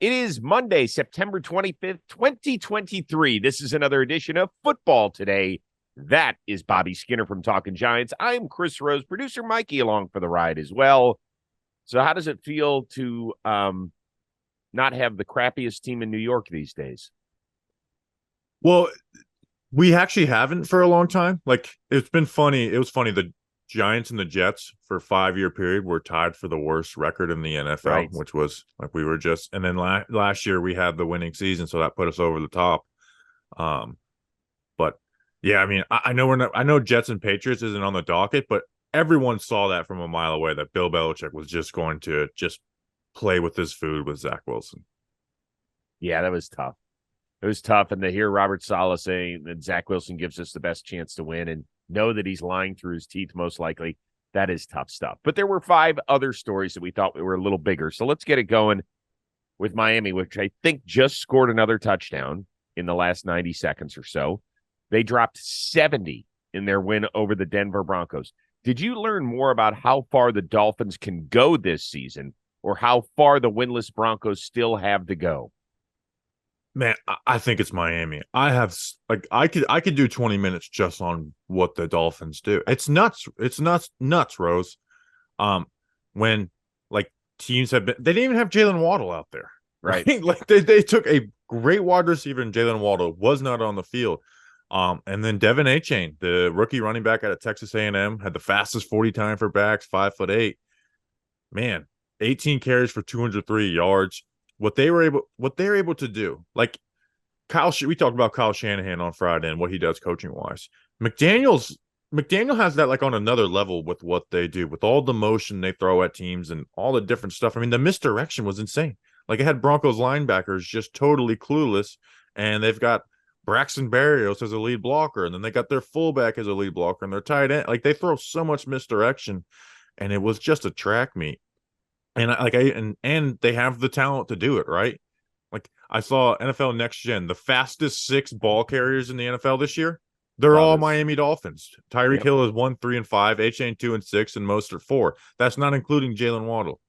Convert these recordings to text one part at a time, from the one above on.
It is Monday, September 25th, 2023. This is another edition of Football Today. That is Bobby Skinner from Talking Giants. I'm Chris Rose, producer Mikey along for the ride as well. So how does it feel to not have the crappiest team in New York these days? Well, we actually haven't for a long time. Like, it's been funny. It was funny. The Giants and the Jets for a 5-year period were tied for the worst record in the NFL, Right. which was like we were just. And then last year we had the winning season, so that put us over the top. Um, but yeah, I mean, I know we're not. I know Jets and Patriots isn't on the docket, but everyone saw that from a mile away that Bill Belichick was just going to just play with his food with Zach Wilson. Yeah, that was tough. It was tough. And to hear Robert Saleh saying that Zach Wilson gives us the best chance to win and know that he's lying through his teeth, most likely, that is tough stuff. But there were 5 other stories that we thought were a little bigger. So let's get it going with Miami, which I think just scored another touchdown in the last 90 seconds or so. They dropped 70 in their win over the Denver Broncos. Did you learn more about how far the Dolphins can go this season or how far the winless Broncos still have to go? Man, I think it's Miami. I could do 20 minutes just on what the Dolphins do. It's nuts. It's nuts, Rose. When like teams have been, they didn't even have Jalen Waddle out there, Right. right? Like they took a great wide receiver and Jalen Waddle was not on the field. And then Devin Achane, the rookie running back out of Texas A&M, had the fastest 40 time for backs, 5'8". Man, 18 carries for 203 yards. What they're able to do, like we talked about Kyle Shanahan on Friday and what he does coaching wise. McDaniel has that like on another level with what they do, with all the motion they throw at teams and all the different stuff. I mean, the misdirection was insane. Like it had Broncos linebackers just totally clueless, and they've got Braxton Berrios as a lead blocker, and then they got their fullback as a lead blocker and their tight end. Like they throw so much misdirection, and it was just a track meet. And they have the talent to do it, right? Like I saw NFL Next Gen, the fastest 6 ball carriers in the NFL this year. They're Saw all this. Miami Dolphins. Tyreek Yep. Hill is 1, 3, and 5, Achane 2 and 6, and Mostert 4. That's not including Jalen Waddle.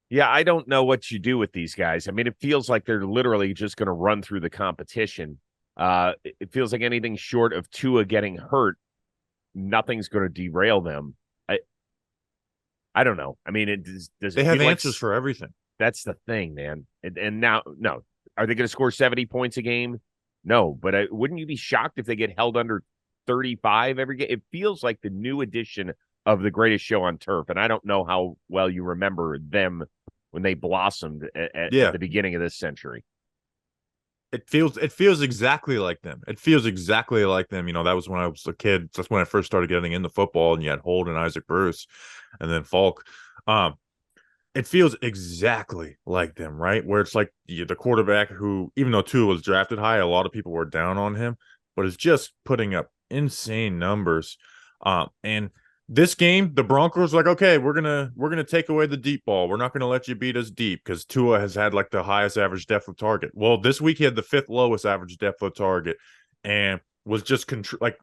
Yeah, I don't know what you do with these guys. I mean, it feels like they're literally just going to run through the competition. It feels like anything short of Tua getting hurt, nothing's going to derail them. I don't know. I mean, does They it have feel like answers for everything. that's the thing, man? And now, no, are they going to score 70 points a game? No, but wouldn't you be shocked if they get held under 35 every game? It feels like the new edition of the greatest show on turf, and I don't know how well you remember them when they blossomed at Yeah, the beginning of this century. it feels exactly like them. It feels exactly like them. You know, that was when I was a kid. That's when I first started getting into football, and you had Holt and Isaac Bruce, and then Falk. Um, it feels exactly like them, right? Where it's like the quarterback who, even though Tua was drafted high, a lot of people were down on him, but is just putting up insane numbers. And this game, the Broncos like, okay, we're gonna take away the deep ball. We're not gonna let you beat us deep because Tua has had like the highest average depth of target. Well, this week he had the 5th lowest average depth of target, and was just like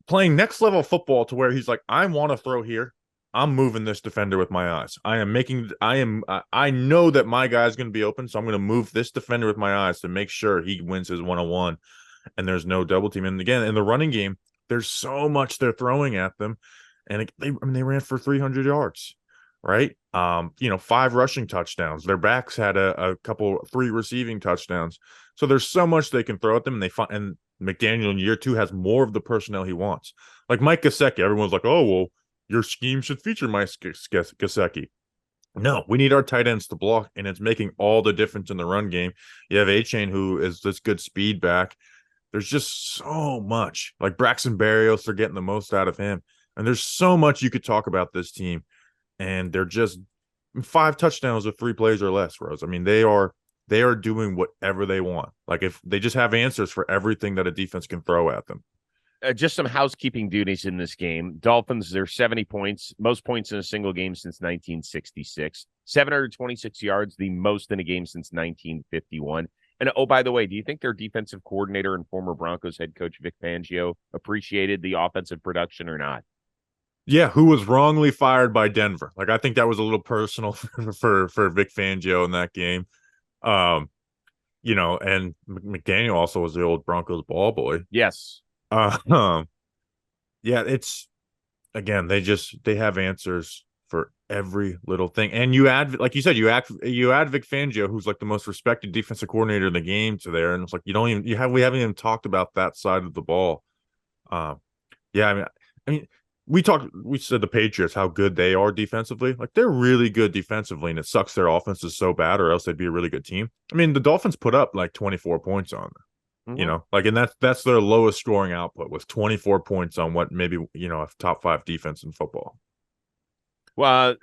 playing next level football to where he's like, I want to throw here. I'm moving this defender with my eyes. I know that my guy's going to be open, so I'm going to move this defender with my eyes to make sure he wins his 1-on-1 and there's no double team. And again, in the running game, there's so much they're throwing at them. And they ran for 300 yards, right? 5 rushing touchdowns. Their backs had a couple 3 receiving touchdowns. So there's so much they can throw at them, and McDaniel in year 2 has more of the personnel he wants. Like Mike Gesicki, everyone's like, oh well, your scheme should feature Mike Gesicki. No, we need our tight ends to block, and it's making all the difference in the run game. You have Achane, who is this good speed back. There's just so much. Like Braxton Berrios, they're getting the most out of him. And there's so much you could talk about this team. And they're just 5 touchdowns with 3 plays or less, Rose. I mean, they are doing whatever they want. Like if they just have answers for everything that a defense can throw at them. Just some housekeeping duties in this game. Dolphins, they're 70 points, most points in a single game since 1966. 726 yards, the most in a game since 1951. And oh, by the way, do you think their defensive coordinator and former Broncos head coach Vic Fangio appreciated the offensive production or not? Yeah, who was wrongly fired by Denver. Like, I think that was a little personal for Vic Fangio in that game. Um, and McDaniel also was the old Broncos ball boy. Yes. Uh, um, yeah, it's again, they have answers for every little thing. And you add, like you said, you add Vic Fangio, who's like the most respected defensive coordinator in the game, to there, and it's like we haven't even talked about that side of the ball. Um, yeah, I mean, we said the Patriots, how good they are defensively. Like, they're really good defensively, and it sucks their offense is so bad, or else they'd be a really good team. I mean, the Dolphins put up like 24 points on them. Like, and that's their lowest scoring output, was 24 points on what maybe, a top 5 defense in football. Well,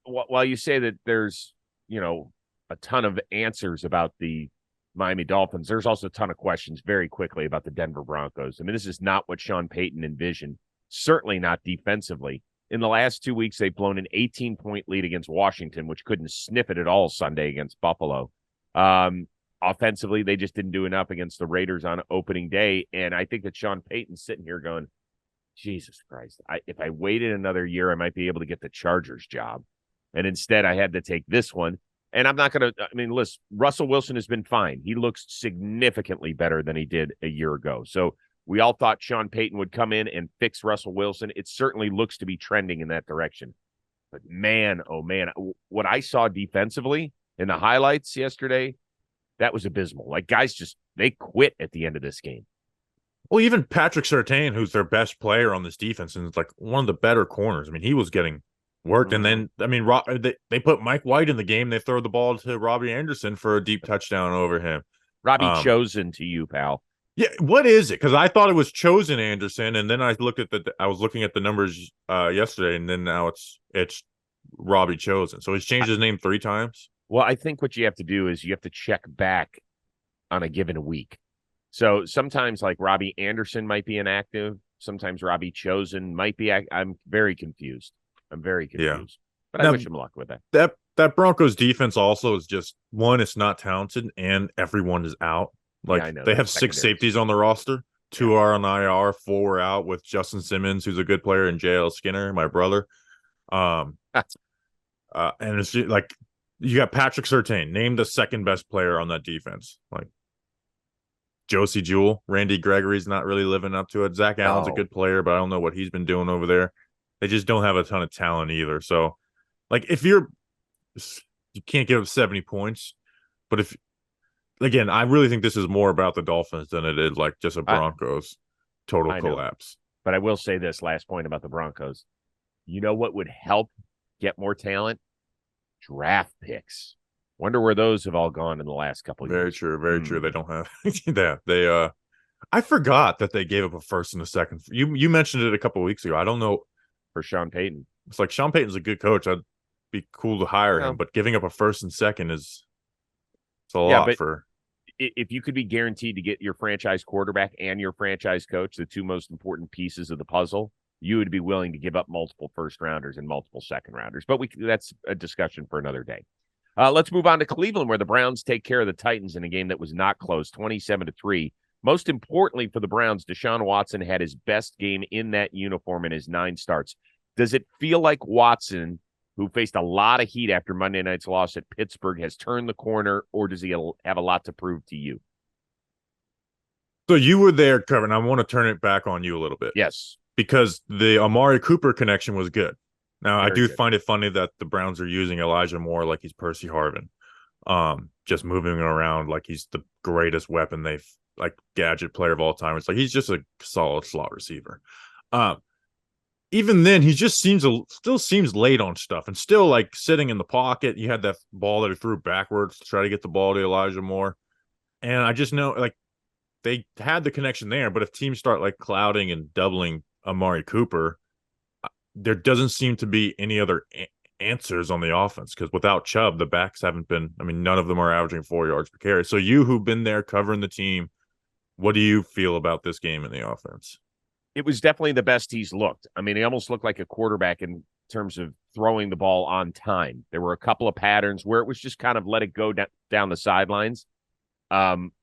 while you say that there's, a ton of answers about the Miami Dolphins, there's also a ton of questions very quickly about the Denver Broncos. I mean, this is not what Sean Payton envisioned, certainly not defensively. In the last 2 weeks, they've blown an 18-point lead against Washington, which couldn't sniff it at all Sunday against Buffalo. Offensively, they just didn't do enough against the Raiders on opening day. And I think that Sean Payton's sitting here going, Jesus Christ, if I waited another year, I might be able to get the Chargers job. And instead, I had to take this one. And I'm not going to, listen, Russell Wilson has been fine. He looks significantly better than he did a year ago. So we all thought Sean Payton would come in and fix Russell Wilson. It certainly looks to be trending in that direction. But man, oh man, what I saw defensively in the highlights yesterday, that was abysmal. Like, guys they quit at the end of this game. Well, even Patrick Surtain, who's their best player on this defense, and it's like one of the better corners. I mean, he was getting worked. And then, they put Mike White in the game. They throw the ball to Robbie Anderson for a deep touchdown over him. Robbie Chosen to you, pal. Yeah, what is it? Because I thought it was Chosen Anderson, and then I was looking at the numbers yesterday, and then now it's Robbie Chosen. So he's changed his name 3 times. Well, I think what you have to do is you have to check back on a given week. So sometimes, like, Robbie Anderson might be inactive. Sometimes Robbie Chosen might be. I'm very confused. Yeah. But I wish him luck with that. That Broncos defense also is just, one, it's not talented, and everyone is out. Like, they have 6 safeties on the roster. 2 are on IR, 4 are out, with Justin Simmons, who's a good player, and JL Skinner, my brother. And it's just, like, you got Patrick Surtain, named the second best player on that defense. Like, Josie Jewell, Randy Gregory's not really living up to it. Zach Allen's a good player, but I don't know what he's been doing over there. They just don't have a ton of talent either. So, like, you can't give up 70 points, but again, I really think this is more about the Dolphins than it is like just a Broncos total collapse. But I will say this last point about the Broncos. You know what would help get more talent? Draft picks. Wonder where those have all gone in the last couple of years. Very true. Very true. They don't have that. They I forgot that they gave up a first and a second. You mentioned it a couple of weeks ago. I don't know. For Sean Payton. It's like, Sean Payton's a good coach. I'd be cool to hire him, but giving up a first and second it's a lot for. If you could be guaranteed to get your franchise quarterback and your franchise coach, the 2 most important pieces of the puzzle, you would be willing to give up multiple first rounders and multiple second rounders. But that's a discussion for another day. Let's move on to Cleveland, where the Browns take care of the Titans in a game that was not close, 27-3. Most importantly for the Browns, Deshaun Watson had his best game in that uniform in his 9 starts. Does it feel like Watson, who faced a lot of heat after Monday night's loss at Pittsburgh, has turned the corner, or does he have a lot to prove to you? So you were there, Kevin. I want to turn it back on you a little bit. Yes. Because the Amari Cooper connection was good. Now, I do find it funny that the Browns are using Elijah Moore like he's Percy Harvin. Just moving him around like he's the greatest weapon they've, like, gadget player of all time. It's like he's just a solid slot receiver. Even then, he just still seems late on stuff, and still, like, sitting in the pocket. You had that ball that he threw backwards to try to get the ball to Elijah Moore. And I just know, like, they had the connection there, but if teams start, like, clouding and doubling Amari Cooper, there doesn't seem to be any other answers on the offense, because without Chubb, the backs haven't been, none of them are averaging 4 yards per carry. So you, who've been there covering the team, what do you feel about this game in the offense? It was definitely the best he's looked. He almost looked like a quarterback in terms of throwing the ball on time. There were a couple of patterns where it was just kind of let it go down the sidelines,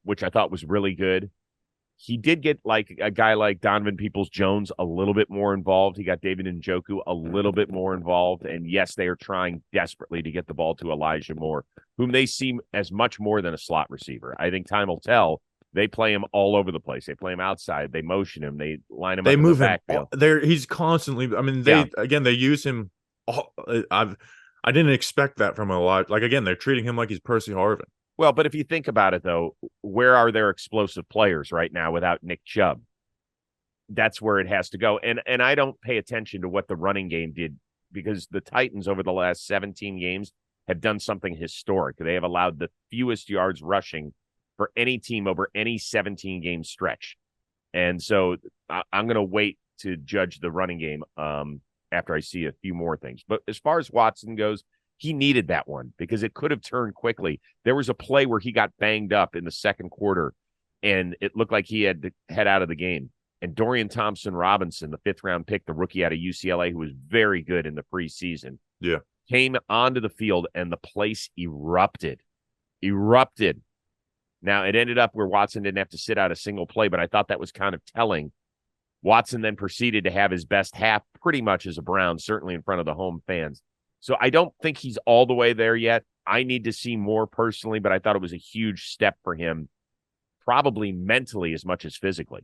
which I thought was really good. he did get like a guy like Donovan Peoples-Jones a little bit more involved. He got David Njoku a little bit more involved. And yes, they are trying desperately to get the ball to Elijah Moore, whom they see as much more than a slot receiver. I think time will tell. They play him all over the place. They play him outside. They motion him. They line him They up in the move him backfield. there. He's constantly. I mean, they use him. I didn't expect that from a lot. Like again, they're treating him like he's Percy Harvin. Well, but if you think about it, though, where are their explosive players right now without Nick Chubb? That's where it has to go. And I don't pay attention to what the running game did because the Titans over the last 17 games have done something historic. They have allowed the fewest yards rushing for any team over any 17-game stretch. And so I'm going to wait to judge the running game after I see a few more things. But as far as Watson goes, he needed that one because it could have turned quickly. There was a play where he got banged up in the second quarter, and it looked like he had to head out of the game. And Dorian Thompson-Robinson, the fifth-round pick, the rookie out of UCLA, who was very good in the preseason, came onto the field, and the place erupted. Now, it ended up where Watson didn't have to sit out a single play, but I thought that was kind of telling. Watson then proceeded to have his best half pretty much as a Brown, certainly in front of the home fans. So I don't think he's all the way there yet. I need to see more personally, but I thought it was a huge step for him, probably mentally as much as physically.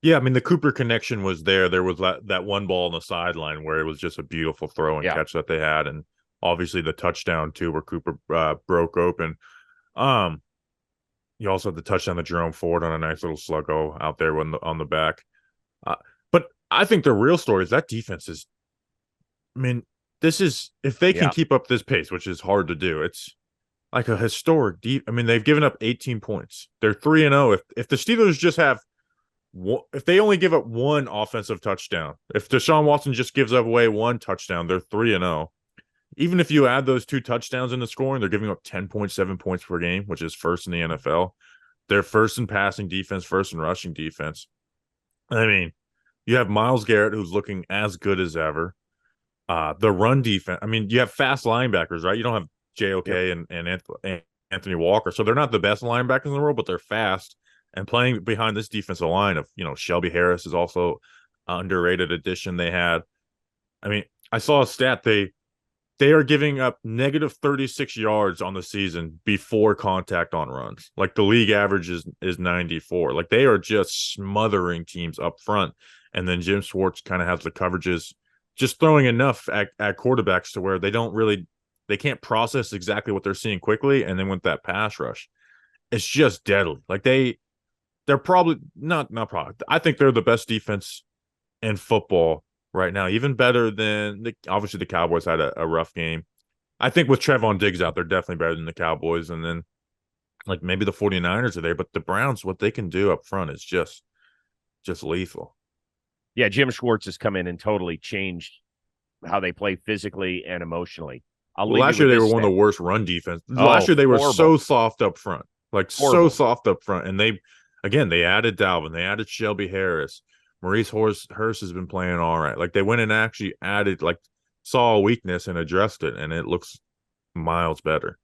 Yeah, I mean, the Cooper connection was there. There was that one ball on the sideline where it was just a beautiful throw and catch that they had. And obviously the touchdown, too, where Cooper broke open. You also had the touchdown to Jerome Ford on a nice little sluggo out there on the back. But I think the real story is that defense is, I mean, this is, if they can keep up this pace, which is hard to do, it's like a historic deep. I mean, they've given up 18 points. They're 3-0. If the Steelers just have, if they only give up one offensive touchdown, if Deshaun Watson just gives away one touchdown, they're 3-0. Even if you add those two touchdowns in the scoring, they're giving up 10.7 points per game, which is first in the NFL. They're first in passing defense, first in rushing defense. I mean, you have Myles Garrett, who's looking as good as ever. The run defense, I mean, you have fast linebackers, right? You don't have JOK and Anthony Walker. So they're not the best linebackers in the world, but they're fast. And playing behind this defensive line of, Shelby Harris is also an underrated addition they had. I mean, I saw a stat. They are giving up negative 36 yards on the season before contact on runs. Like the league average is 94. Like they are just smothering teams up front. And then Jim Schwartz kind of has the coverages just throwing enough at quarterbacks to where they can't process exactly what they're seeing quickly. And then with that pass rush, it's just deadly. Like they're probably not probably. I think they're the best defense in football right now, even better than obviously the Cowboys had a rough game. I think with Trevon Diggs out, they're definitely better than the Cowboys. And then like maybe the 49ers are there, but the Browns, what they can do up front is just lethal. Yeah, Jim Schwartz has come in and totally changed how they play physically and emotionally. Last year they were one of the worst run defense. Last year they were so soft up front, so soft up front. And they added Dalvin, they added Shelby Harris. Maurice Hurst has been playing all right. Like they went and actually added, saw a weakness and addressed it, and it looks miles better.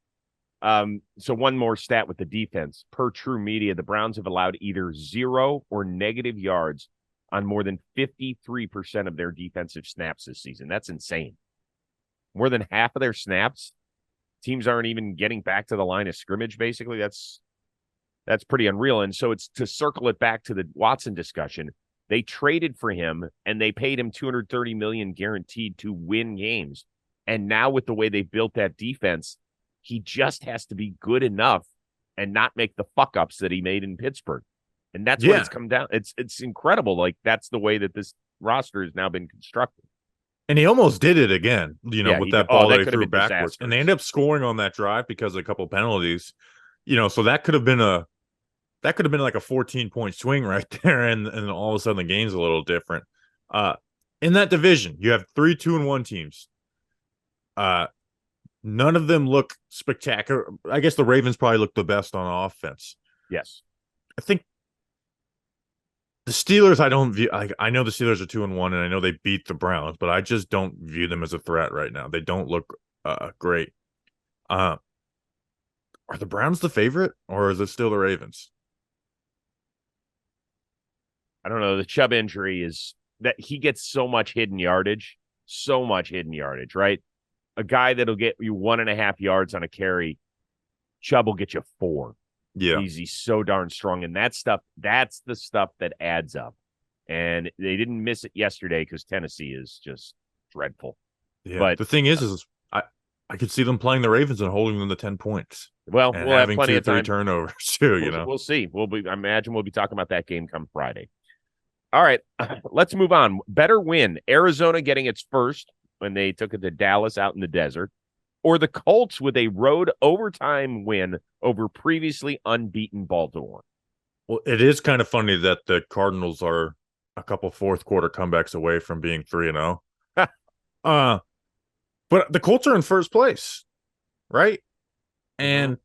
So one more stat with the defense. Per True Media, the Browns have allowed either 0 or negative yards on more than 53% of their defensive snaps this season. That's insane. More than half of their snaps, teams aren't even getting back to the line of scrimmage, basically. That's pretty unreal. And so it's to circle it back to the Watson discussion. They traded for him and they paid him $230 million guaranteed to win games. And now with the way they built that defense, he just has to be good enough and not make the fuck ups that he made in Pittsburgh. And that's what it's come down. It's incredible. Like that's the way that this roster has now been constructed. And he almost did it again, with that ball that he threw backwards. Disastrous. And they ended up scoring on that drive because of a couple penalties. So that could have been like a 14-point swing right there, and all of a sudden the game's a little different. In that division, you have 3 2-1 teams. None of them look spectacular. I guess the Ravens probably look the best on offense. Yes. I think the Steelers, I don't view. I know the Steelers are 2-1, and I know they beat the Browns, but I just don't view them as a threat right now. They don't look great. Are the Browns the favorite, or is it still the Ravens? I don't know. The Chubb injury is that he gets so much hidden yardage, right? A guy that'll get you 1.5 yards on a carry, Chubb will get you 4. Yeah. He's so darn strong. And that's the stuff that adds up. And they didn't miss it yesterday because Tennessee is just dreadful. Yeah. But the thing is I could see them playing the Ravens and holding them to 10 points. Well, and we'll have having plenty of 2-3 time. turnovers too, We'll see. I imagine we'll be talking about that game come Friday. All right, let's move on. Better win. Arizona getting its first when they took it to Dallas out in the desert, or the Colts with a road overtime win over previously unbeaten Baltimore. Well, it is kind of funny that the Cardinals are a couple fourth quarter comebacks away from being 3-0. But the Colts are in first place, right? And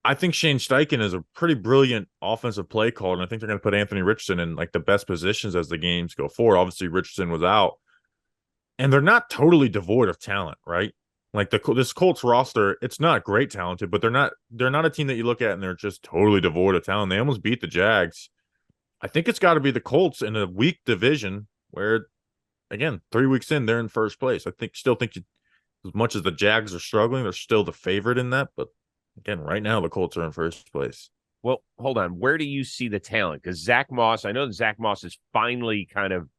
I think Shane Steichen is a pretty brilliant offensive play caller, and I think they're going to put Anthony Richardson in like the best positions as the games go forward. Obviously, Richardson was out, and they're not totally devoid of talent, right? Like this Colts roster, it's not great talented, but they're not a team that you look at and they're just totally devoid of talent. They almost beat the Jags. I think it's got to be the Colts in a weak division where, again, 3 weeks in, they're in first place. Still think as much as the Jags are struggling, they're still the favorite in that, but again, right now, the Colts are in first place. Well, hold on. Where do you see the talent? Because Zach Moss, I know that Zach Moss is finally kind of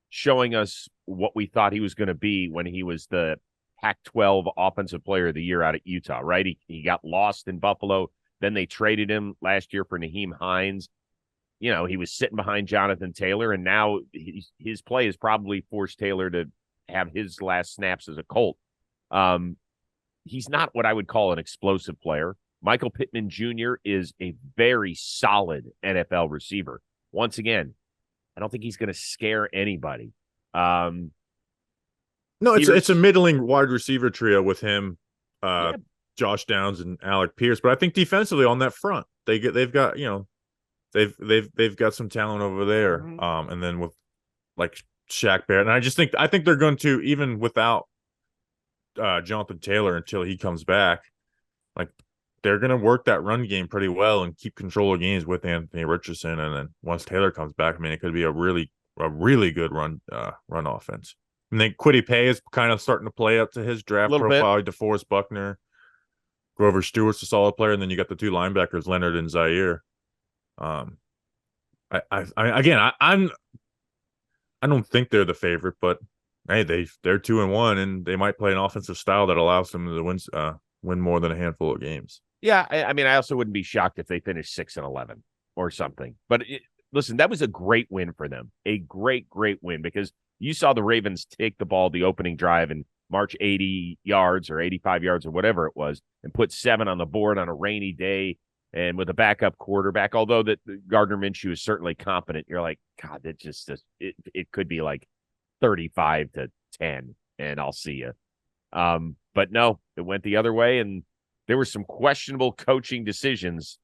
showing us what we thought he was going to be when he was the Pac-12 Offensive Player of the Year out at Utah, right? He got lost in Buffalo. Then they traded him last year for Naheem Hines. You know, he was sitting behind Jonathan Taylor, and now his play has probably forced Taylor to have his last snaps as a Colt. He's not what I would call an explosive player. Michael Pittman Jr. is a very solid NFL receiver. Once again, I don't think he's going to scare anybody. No, it's a middling wide receiver trio with him, Josh Downs and Alec Pierce. But I think defensively on that front, they've got some talent over there. And then with like Shaq Barrett, and I think they're going to, even without Jonathan Taylor until he comes back, like they're going to work that run game pretty well and keep control of games with Anthony Richardson. And then once Taylor comes back, I mean, it could be a really good run offense. And then Kwity Paye is kind of starting to play up to his draft profile. DeForest Buckner, Grover Stewart's a solid player, and then you got the 2 linebackers, Leonard and Zaire. I don't think they're the favorite, but hey, they're 2-1, and they might play an offensive style that allows them to win more than a handful of games. Yeah, I mean, I also wouldn't be shocked if they finished 6-11 or something. But listen, that was a great win for them, a great win, because you saw the Ravens take the ball the opening drive and march 80 yards or 85 yards or whatever it was, and put 7 on the board on a rainy day and with a backup quarterback. Although that Gardner Minshew is certainly competent, you're like, God, that just it could be like 35-10, and I'll see you. But no, it went the other way, and there were some questionable coaching decisions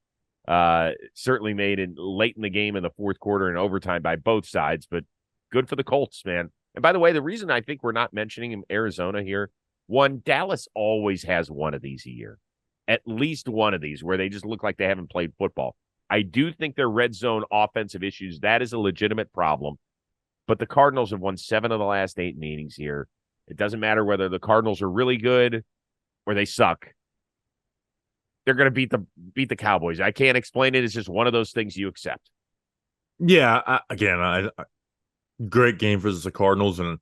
certainly made late in the game in the fourth quarter and overtime by both sides, but good for the Colts, man. And by the way, the reason I think we're not mentioning Arizona here, one, Dallas always has one of these a year, at least one of these where they just look like they haven't played football. I do think their red zone offensive issues, that is a legitimate problem. But the Cardinals have won 7 of the last 8 meetings here. It doesn't matter whether the Cardinals are really good or they suck. They're going to beat the Cowboys. I can't explain it. It's just one of those things you accept. Yeah, great game for the Cardinals, and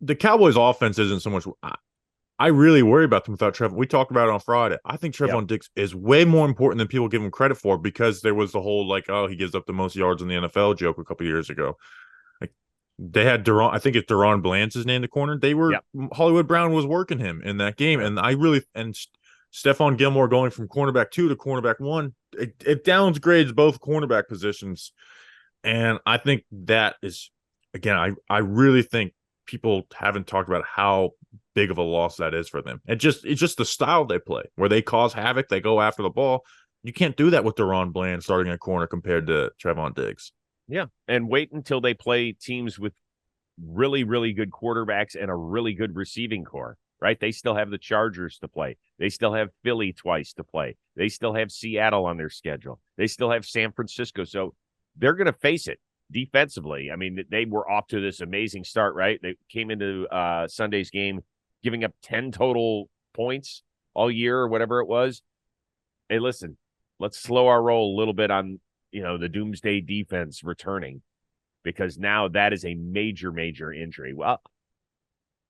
the Cowboys' offense isn't so much. I really worry about them without Trevor. We talked about it on Friday. I think Trevon Diggs is way more important than people give him credit for, because there was the whole he gives up the most yards in the NFL joke a couple years ago. Like they had I think it's Deron Blanch's name, the corner. They were Hollywood Brown was working him in that game, and Stephon Gilmore going from cornerback 2 to cornerback 1. It downgrades both cornerback positions, and I think that is, again, I really think people haven't talked about how big of a loss that is for them. It's just the style they play, where they cause havoc, they go after the ball. You can't do that with Deron Bland starting a corner compared to Trevon Diggs. Yeah, and wait until they play teams with really, really good quarterbacks and a really good receiving core, right? They still have the Chargers to play. They still have Philly twice to play. They still have Seattle on their schedule. They still have San Francisco. So they're going to face it defensively. I mean, they were off to this amazing start, right? They came into Sunday's game giving up 10 total points all year or whatever it was. Hey, listen, let's slow our roll a little bit on, the doomsday defense returning, because now that is a major, major injury. Well,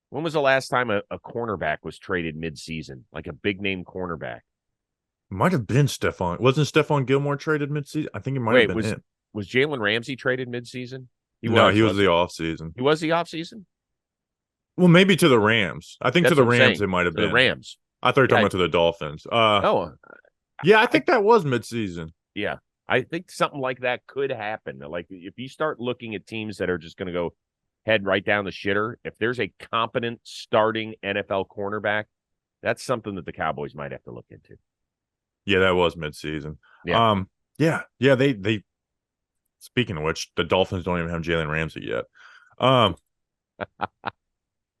when was the last time a cornerback was traded midseason, like a big-name cornerback? Might have been Stephon. Wasn't Stephon Gilmore traded midseason? I think it might have been him. Was Jalen Ramsey traded midseason? He was the offseason. He was the offseason? Well, maybe to the Rams. I think That's to the what I'm Rams saying. it might have been. The Rams. I thought you were talking about to the Dolphins. Yeah, I think that was midseason. Yeah. I think something like that could happen. Like, if you start looking at teams that are just going to go head right down the shitter, if there's a competent starting NFL cornerback, that's something that the Cowboys might have to look into. Yeah, that was midseason. Yeah. Yeah. They. Speaking of which, the Dolphins don't even have Jalen Ramsey yet.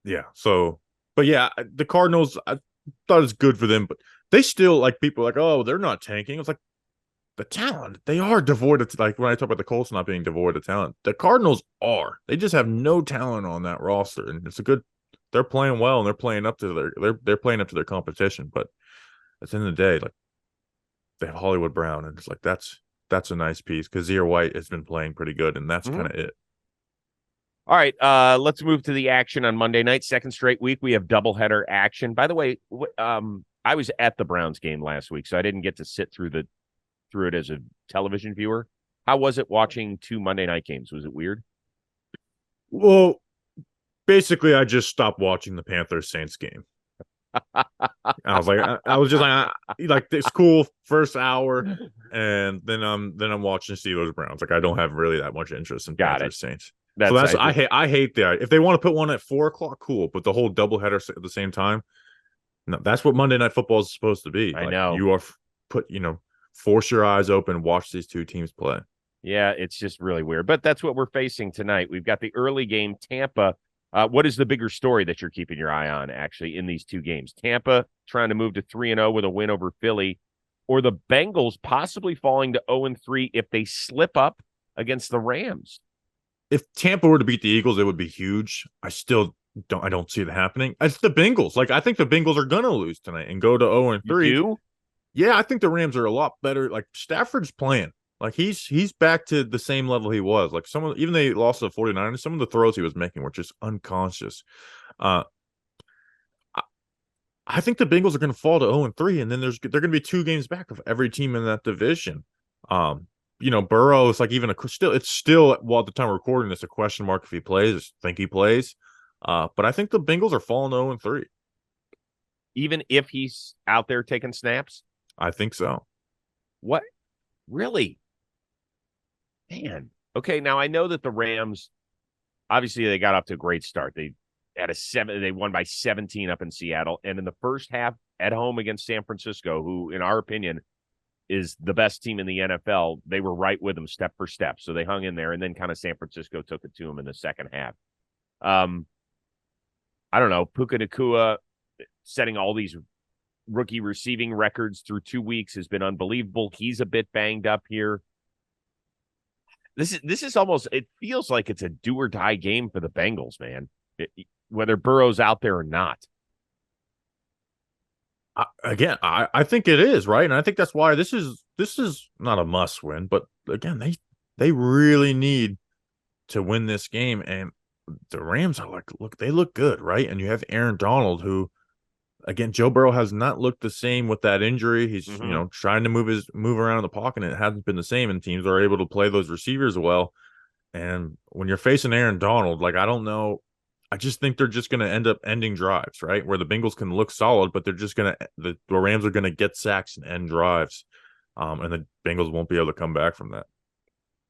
Yeah. So, but yeah, the Cardinals, I thought it was good for them, but they still, like, people are like, oh, they're not tanking. It's like, the talent, they are devoid of, like, when I talk about the Colts not being devoid of talent, the Cardinals are. They just have no talent on that roster, and they're playing well, and they're playing up to they're playing up to their competition. But at the end of the day, like, they have Hollywood Brown, and it's like that's a nice piece. Kazir White has been playing pretty good, and that's kind of it. All right, let's move to the action on Monday night. Second straight week, we have doubleheader action. By the way, I was at the Browns game last week, so I didn't get to sit through it as a television viewer. How was it watching two Monday night games? Was it weird? Well, basically, I just stopped watching the Panthers-Saints game. I was like, it's cool first hour, and then I'm watching Steelers Browns. Like, I don't have really that much interest in Panthers Saints. I hate that. If they want to put one at 4:00, cool. But the whole doubleheader at the same time, no, that's what Monday Night Football is supposed to be. I know you are force your eyes open, watch these two teams play. Yeah, it's just really weird. But that's what we're facing tonight. We've got the early game, Tampa. What is the bigger story that you're keeping your eye on, actually, in these two games? Tampa trying to move to 3-0 with a win over Philly, or the Bengals possibly falling to 0-3 if they slip up against the Rams? If Tampa were to beat the Eagles, it would be huge. I don't see it happening. It's the Bengals. Like, I think the Bengals are going to lose tonight and go to 0-3. You do? Yeah, I think the Rams are a lot better. Like, Stafford's playing. Like, he's back to the same level he was. Like, even they lost to the 49ers, some of the throws he was making were just unconscious. I think the Bengals are going to fall to 0-3, and then they're going to be 2 games back of every team in that division. Burrow is like it's still, while at the time of recording this, a question mark if he plays. I think he plays. But I think the Bengals are falling to 0-3. Even if he's out there taking snaps? I think so. What? Really? Man. Okay, now I know that the Rams, obviously they got off to a great start. They won by 17 up in Seattle. And in the first half at home against San Francisco, who, in our opinion, is the best team in the NFL, they were right with them step for step. So they hung in there, and then kind of San Francisco took it to them in the second half. I don't know. Puka Nacua setting all these rookie receiving records through 2 weeks has been unbelievable. He's a bit banged up here. This is almost, it feels like it's a do or die game for the Bengals, man. Whether Burrow's out there or not. I think it is, right? And I think that's why this is not a must win, but again, they really need to win this game. And the Rams are like, they look good, right? And you have Aaron Donald, who, again, Joe Burrow has not looked the same with that injury. He's trying to move around in the pocket, and it hasn't been the same. And teams are able to play those receivers well. And when you're facing Aaron Donald, like, I don't know. I just think they're just going to end up ending drives, right? Where the Bengals can look solid, but they're just going to the Rams are going to get sacks and end drives, and the Bengals won't be able to come back from that.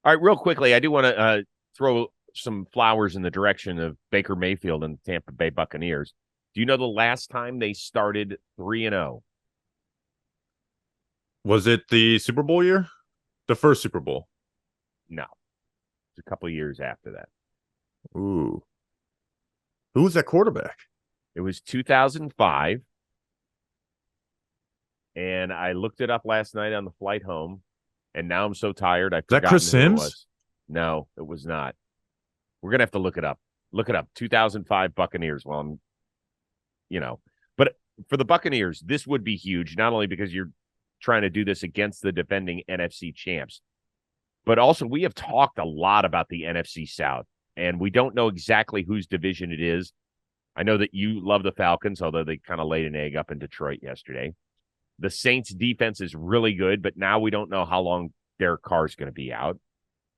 All right, real quickly, I do want to throw some flowers in the direction of Baker Mayfield and the Tampa Bay Buccaneers. Do you know the last time they started 3-0? Was it the Super Bowl year? The first Super Bowl? No. It's a couple of years after that. Ooh. Who was that quarterback? It was 2005. And I looked it up last night on the flight home. And now I'm so tired. I've that Chris forgotten who it Sims? was. No, it was not. We're going to have to look it up. Look it up. 2005 Buccaneers. Well, but for the Buccaneers, this would be huge, not only because you're trying to do this against the defending NFC champs, but also we have talked a lot about the NFC South, and we don't know exactly whose division it is. I know that you love the Falcons, although they kind of laid an egg up in Detroit yesterday. The Saints defense is really good, but now we don't know how long Derek Carr is going to be out.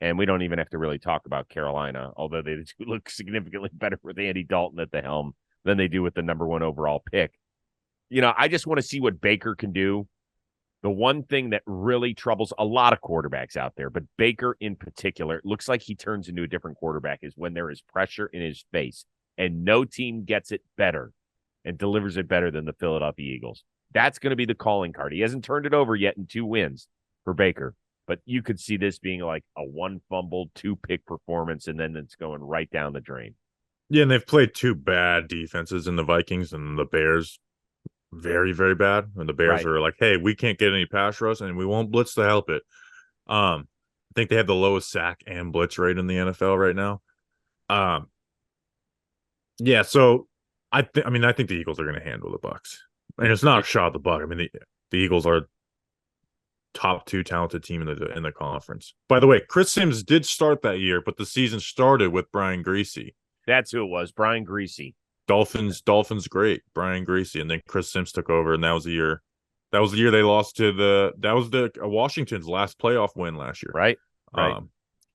And we don't even have to really talk about Carolina, although they do look significantly better with Andy Dalton at the helm than they do with the number 1 overall pick. I just want to see what Baker can do. The one thing that really troubles a lot of quarterbacks out there, but Baker in particular, it looks like he turns into a different quarterback, is when there is pressure in his face. And no team gets it better and delivers it better than the Philadelphia Eagles. That's going to be the calling card. He hasn't turned it over yet in 2 wins for Baker. But you could see this being like a 1 fumble, 2 pick performance, and then it's going right down the drain. Yeah, and they've played 2 bad defenses in the Vikings and the Bears. Very, very bad. And the Bears are like, hey, we can't get any pass rush, and we won't blitz to help it. I think they have the lowest sack and blitz rate in the NFL right now. Yeah, so I think the Eagles are going to handle the Bucs. And it's not a shot at the Bucs. I mean, the Eagles are top 2 talented team in the conference. By the way, Chris Sims did start that year, but the season started with Brian Griese. That's who it was, Brian Griese. Dolphins great, Brian Griese, and then Chris Sims took over, and that was the year they lost to Washington's last playoff win last year. Right.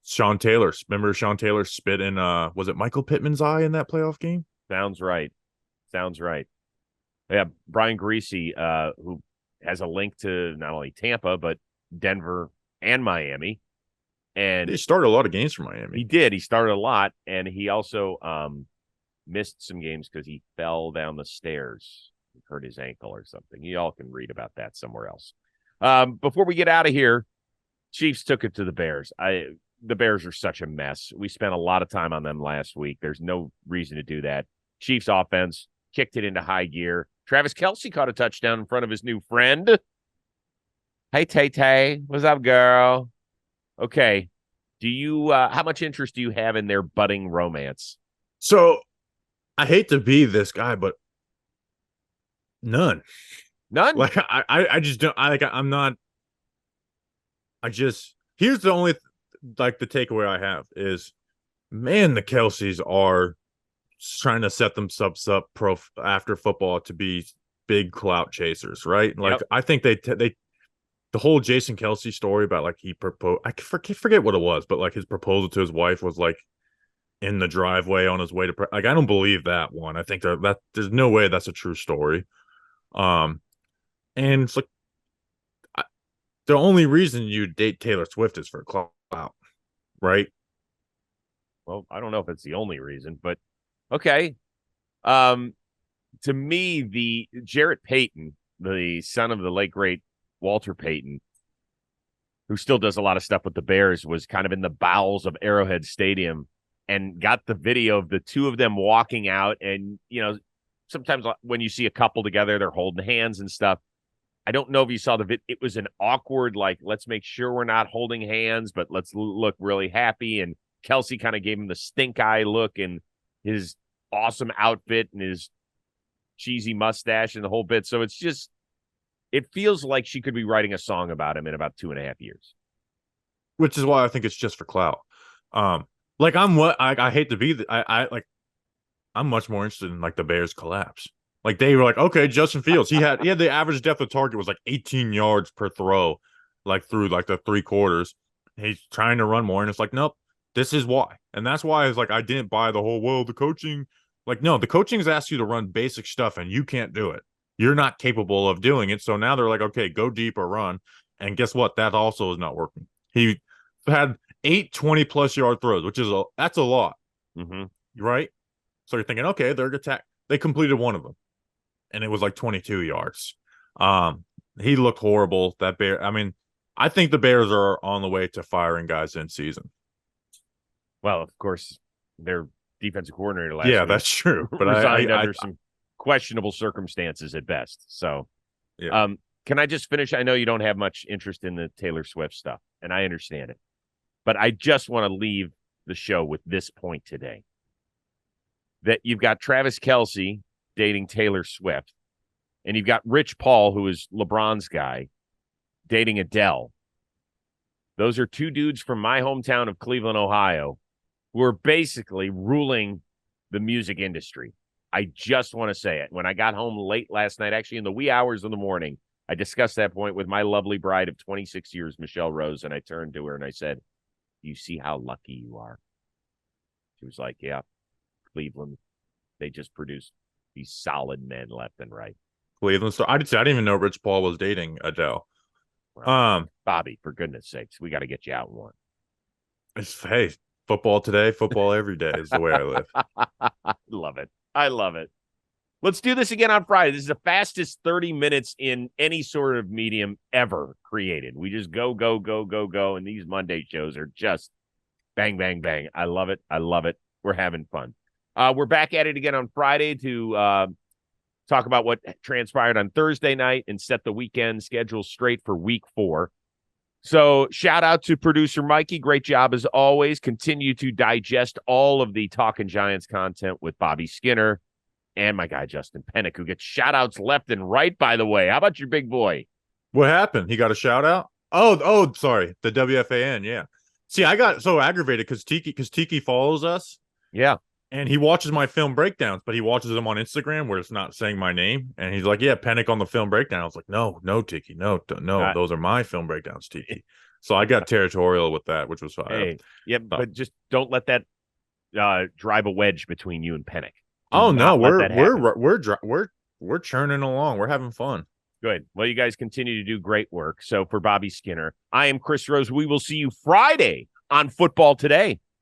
Sean Taylor. Remember Sean Taylor spit in was it Michael Pittman's eye in that playoff game? Sounds right. Yeah, Brian Griese, who has a link to not only Tampa, but Denver and Miami. And he started a lot of games for Miami. He did. He started a lot, and he also missed some games because he fell down the stairs, hurt his ankle or something. You all can read about that somewhere else. Before we get out of here, Chiefs took it to the Bears. The Bears are such a mess. We spent a lot of time on them last week. There's no reason to do that. Chiefs offense kicked it into high gear. Travis Kelce caught a touchdown in front of his new friend. Hey, Tay-Tay. What's up, girl? Okay. Do you, how much interest do you have in their budding romance? So, I hate to be this guy, but none. Like, I just don't, I'm not, here's the only, the takeaway I have is, man, the Kelces are trying to set themselves up after football to be big clout chasers, right? Like, I think they the whole Jason Kelce story about like he proposed, I forget what it was, but like his proposal to his wife was like in the driveway on his way to like, I don't believe that one. I think that there's no way that's a true story. And it's like the only reason you date Taylor Swift is for clout, right? Well, I don't know if it's the only reason, but okay. To me, the Jarrett Payton, the son of the late great Walter Payton, who still does a lot of stuff with the Bears, was kind of in the bowels of Arrowhead Stadium and got the video of the two of them walking out. And, you know, sometimes when you see a couple together, they're holding hands and stuff. I don't know if you saw the video. It was an awkward, like, let's make sure we're not holding hands, but let's look really happy. And Kelce kind of gave him the stink eye look in his awesome outfit and his cheesy mustache and the whole bit. So it's just, it feels like she could be writing a song about him in about 2.5 years. Which is why I think it's just for clout. Like I hate to be, I'm much more interested in like the Bears collapse. Like they were like, okay, Justin Fields, he had the average depth of target was like 18 yards per throw, like through like the 3 quarters. He's trying to run more, and it's like, nope, this is why. And that's why it's like I didn't buy the whole, well, the coaching. Like, no, the coaching's asked you to run basic stuff and you can't do it. You're not capable of doing it. So now they're like, okay, go deep or run. And guess what? That also is not working. He had 8 20+ yard throws, which is that's a lot. Mm-hmm. Right? So you're thinking, okay, they're attack. They completed one of them, and it was like 22 yards. He looked horrible. That Bear. I mean, I think the Bears are on the way to firing guys in season. Well, of course, their defensive coordinator last week. Yeah, that's true. But resigned under some questionable circumstances at best. So, yeah. Can I just finish? I know you don't have much interest in the Taylor Swift stuff. and I understand it. But I just want to leave the show with this point today. That you've got Travis Kelce dating Taylor Swift, and you've got Rich Paul, who is LeBron's guy, dating Adele. Those are two dudes from my hometown of Cleveland, Ohio, who are basically ruling the music industry. I just want to say it. When I got home late last night, actually in the wee hours of the morning, I discussed that point with my lovely bride of 26 years, Michelle Rose, and I turned to her and I said, "You see how lucky you are?" She was like, "Yeah, Cleveland, they just produce these solid men left and right." Cleveland. So I didn't even know Rich Paul was dating Adele. Well, Bobby, for goodness sakes, we got to get you out in one. Hey, football today, football every day is the way I live. I love it. I love it. Let's do this again on Friday. This is the fastest 30 minutes in any sort of medium ever created. We just go, go, go, go, go. And these Monday shows are just bang, bang, bang. I love it. I love it. We're having fun. We're back at it again on Friday to talk about what transpired on Thursday night and set the weekend schedule straight for week 4. So shout out to producer Mikey. Great job as always. Continue to digest all of the Talking Giants content with Bobby Skinner and my guy Justin Pennick, who gets shout outs left and right, by the way. How about your big boy? What happened? He got a shout out? Oh, sorry. The WFAN, yeah. See, I got so aggravated because Tiki follows us. Yeah. And he watches my film breakdowns, but he watches them on Instagram where it's not saying my name. And he's like, "Yeah, Pennick on the film breakdown." I was like, no, Tiki, no, those are my film breakdowns, Tiki. So I got territorial with that, which was fine. Hey, yeah, but just don't let that drive a wedge between you and Pennick. Oh no, we're churning along. We're having fun. Good. Well, you guys continue to do great work. So for Bobby Skinner, I am Chris Rose. We will see you Friday on Football Today.